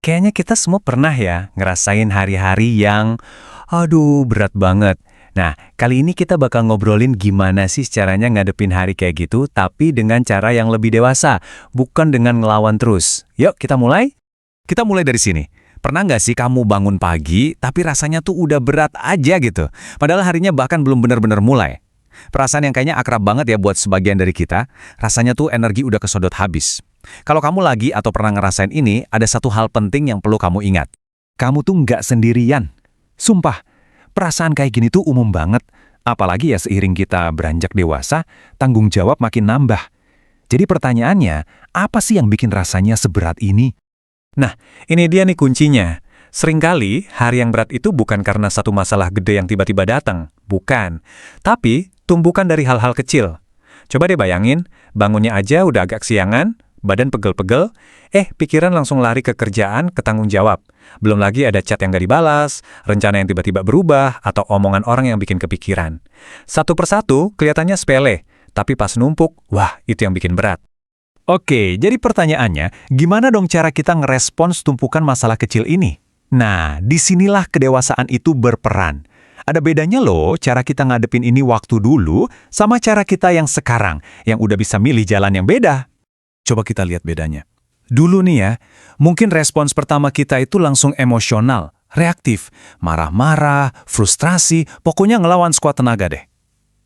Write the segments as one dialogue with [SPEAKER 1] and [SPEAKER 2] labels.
[SPEAKER 1] Kayaknya kita semua pernah ya ngerasain hari-hari yang, aduh berat banget. Nah, kali ini kita bakal ngobrolin gimana sih caranya ngadepin hari kayak gitu, tapi dengan cara yang lebih dewasa, bukan dengan ngelawan terus. Yuk, kita mulai? Kita mulai dari sini. Pernah nggak sih kamu bangun pagi, tapi rasanya tuh udah berat aja gitu? Padahal harinya bahkan belum benar-benar mulai. Perasaan yang kayaknya akrab banget ya buat sebagian dari kita, rasanya tuh energi udah kesodot habis. Kalau kamu lagi atau pernah ngerasain ini, ada satu hal penting yang perlu kamu ingat. Kamu tuh nggak sendirian. Sumpah, perasaan kayak gini tuh umum banget. Apalagi ya seiring kita beranjak dewasa, tanggung jawab makin nambah. Jadi pertanyaannya, apa sih yang bikin rasanya seberat ini? Nah, ini dia nih kuncinya. Seringkali hari yang berat itu bukan karena satu masalah gede yang tiba-tiba datang. Bukan. Tapi tumbukan dari hal-hal kecil. Coba deh bayangin, bangunnya aja udah agak siangan, badan pegel-pegel, pikiran langsung lari ke kerjaan, ke tanggung jawab. Belum lagi ada chat yang gak dibalas, rencana yang tiba-tiba berubah, atau omongan orang yang bikin kepikiran. Satu persatu kelihatannya sepele, tapi pas numpuk, wah itu yang bikin berat. Oke, jadi pertanyaannya, gimana dong cara kita ngerespons tumpukan masalah kecil ini? Nah, disinilah kedewasaan itu berperan. Ada bedanya loh cara kita ngadepin ini waktu dulu sama cara kita yang sekarang, yang udah bisa milih jalan yang beda. Coba kita lihat bedanya. Dulu nih ya, mungkin respons pertama kita itu langsung emosional, reaktif, marah-marah, frustrasi, pokoknya ngelawan sekuat tenaga deh.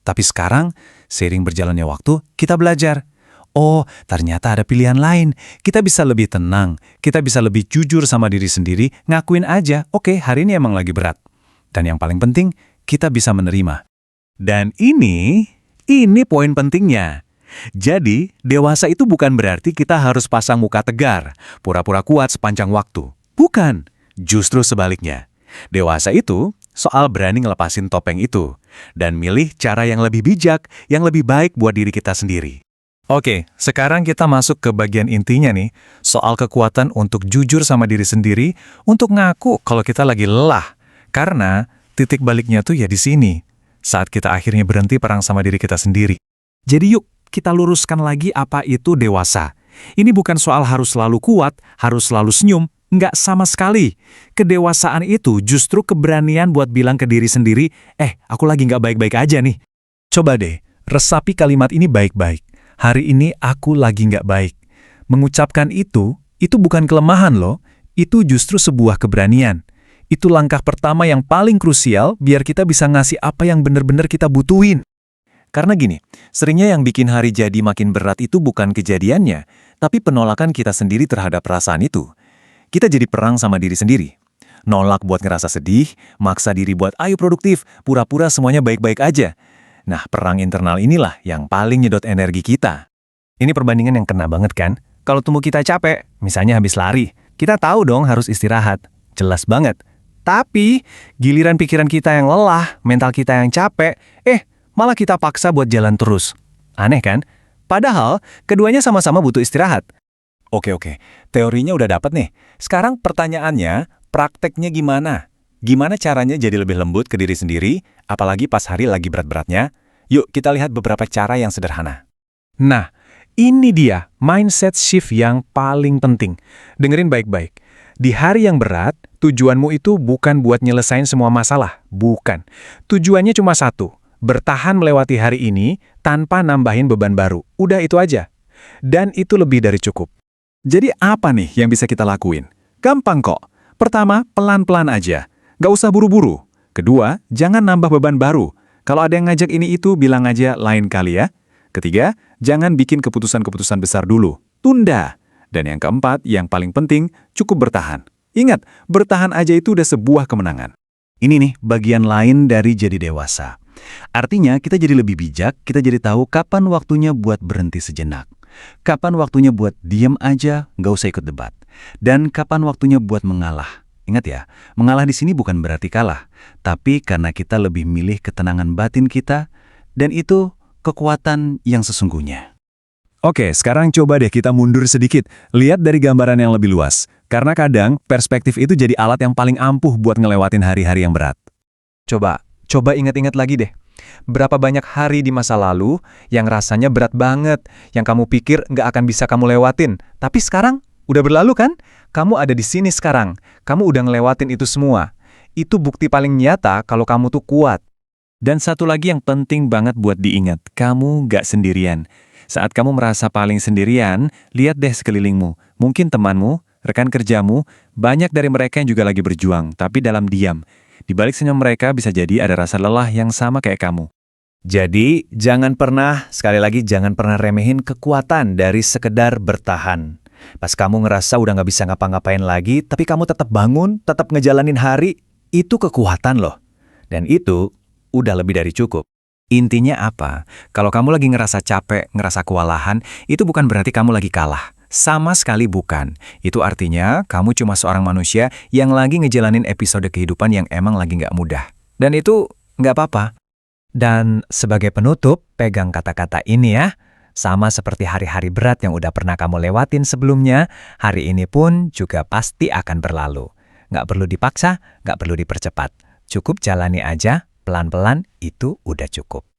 [SPEAKER 1] Tapi sekarang, seiring berjalannya waktu, kita belajar. Oh, ternyata ada pilihan lain. Kita bisa lebih tenang, kita bisa lebih jujur sama diri sendiri, ngakuin aja, oke, hari ini emang lagi berat. Dan yang paling penting, kita bisa menerima. Dan ini poin pentingnya. Jadi, dewasa itu bukan berarti kita harus pasang muka tegar, pura-pura kuat sepanjang waktu. Bukan, justru sebaliknya. Dewasa itu soal berani ngelepasin topeng itu, dan milih cara yang lebih bijak, yang lebih baik buat diri kita sendiri. Oke, sekarang kita masuk ke bagian intinya nih, soal kekuatan untuk jujur sama diri sendiri, untuk ngaku kalau kita lagi lelah. Karena titik baliknya tuh ya di sini, saat kita akhirnya berhenti perang sama diri kita sendiri. Jadi yuk, kita luruskan lagi apa itu dewasa. Ini bukan soal harus selalu kuat, harus selalu senyum, nggak sama sekali. Kedewasaan itu justru keberanian buat bilang ke diri sendiri, aku lagi nggak baik-baik aja nih. Coba deh, resapi kalimat ini baik-baik. Hari ini aku lagi nggak baik. Mengucapkan itu bukan kelemahan loh, itu justru sebuah keberanian. Itu langkah pertama yang paling krusial biar kita bisa ngasih apa yang benar-benar kita butuhin. Karena gini, seringnya yang bikin hari jadi makin berat itu bukan kejadiannya, tapi penolakan kita sendiri terhadap perasaan itu. Kita jadi perang sama diri sendiri. Nolak buat ngerasa sedih, maksa diri buat ayo produktif, pura-pura semuanya baik-baik aja. Nah, perang internal inilah yang paling nyedot energi kita. Ini perbandingan yang kena banget kan? Kalau tubuh kita capek, misalnya habis lari, kita tahu dong harus istirahat. Jelas banget. Tapi, giliran pikiran kita yang lelah, mental kita yang capek, malah kita paksa buat jalan terus. Aneh kan? Padahal, keduanya sama-sama butuh istirahat. Oke, teorinya udah dapat nih. Sekarang pertanyaannya, prakteknya gimana? Gimana caranya jadi lebih lembut ke diri sendiri, apalagi pas hari lagi berat-beratnya? Yuk kita lihat beberapa cara yang sederhana. Nah, ini dia mindset shift yang paling penting. Dengerin baik-baik. Di hari yang berat, tujuanmu itu bukan buat nyelesain semua masalah. Bukan. Tujuannya cuma satu. Bertahan melewati hari ini tanpa nambahin beban baru. Udah itu aja. Dan itu lebih dari cukup. Jadi apa nih yang bisa kita lakuin? Gampang kok. Pertama, pelan-pelan aja. Gak usah buru-buru. Kedua, jangan nambah beban baru. Kalau ada yang ngajak ini itu, bilang aja lain kali ya. Ketiga, jangan bikin keputusan-keputusan besar dulu. Tunda. Dan yang keempat, yang paling penting, cukup bertahan. Ingat, bertahan aja itu udah sebuah kemenangan. Ini nih, bagian lain dari jadi dewasa. Artinya, kita jadi lebih bijak, kita jadi tahu kapan waktunya buat berhenti sejenak. Kapan waktunya buat diem aja, gak usah ikut debat. Dan kapan waktunya buat mengalah. Ingat ya, mengalah di sini bukan berarti kalah, tapi karena kita lebih milih ketenangan batin kita, dan itu kekuatan yang sesungguhnya. Oke, sekarang coba deh kita mundur sedikit, lihat dari gambaran yang lebih luas. Karena kadang, perspektif itu jadi alat yang paling ampuh buat ngelewatin hari-hari yang berat. Coba ingat-ingat lagi deh. Berapa banyak hari di masa lalu yang rasanya berat banget, yang kamu pikir nggak akan bisa kamu lewatin, tapi sekarang udah berlalu kan?
[SPEAKER 2] kamu ada di sini sekarang. Kamu udah ngelewatin itu semua. Itu bukti paling nyata kalau kamu tuh kuat.
[SPEAKER 1] Dan satu lagi yang penting banget buat diingat, kamu nggak sendirian. Saat kamu merasa paling sendirian, lihat deh sekelilingmu. Mungkin temanmu, rekan kerjamu, banyak dari mereka yang juga lagi berjuang, tapi dalam diam. Di balik senyum mereka bisa jadi ada rasa lelah yang sama kayak kamu.
[SPEAKER 2] Jadi, sekali lagi jangan pernah remehin kekuatan dari sekedar bertahan. Pas kamu ngerasa udah nggak bisa ngapa-ngapain lagi, tapi kamu tetap bangun, tetap ngejalanin hari, itu kekuatan loh. Dan itu udah lebih dari cukup.
[SPEAKER 1] Intinya apa? Kalau kamu lagi ngerasa capek, ngerasa kewalahan, itu bukan berarti kamu lagi kalah. Sama sekali bukan. Itu artinya kamu cuma seorang manusia yang lagi ngejalanin episode kehidupan yang emang lagi nggak mudah. Dan itu nggak apa-apa.
[SPEAKER 2] Dan sebagai penutup, pegang kata-kata ini ya. Sama seperti hari-hari berat yang udah pernah kamu lewatin sebelumnya, hari ini pun juga pasti akan berlalu. Nggak perlu dipaksa, nggak perlu dipercepat. Cukup jalani aja, pelan-pelan itu udah cukup.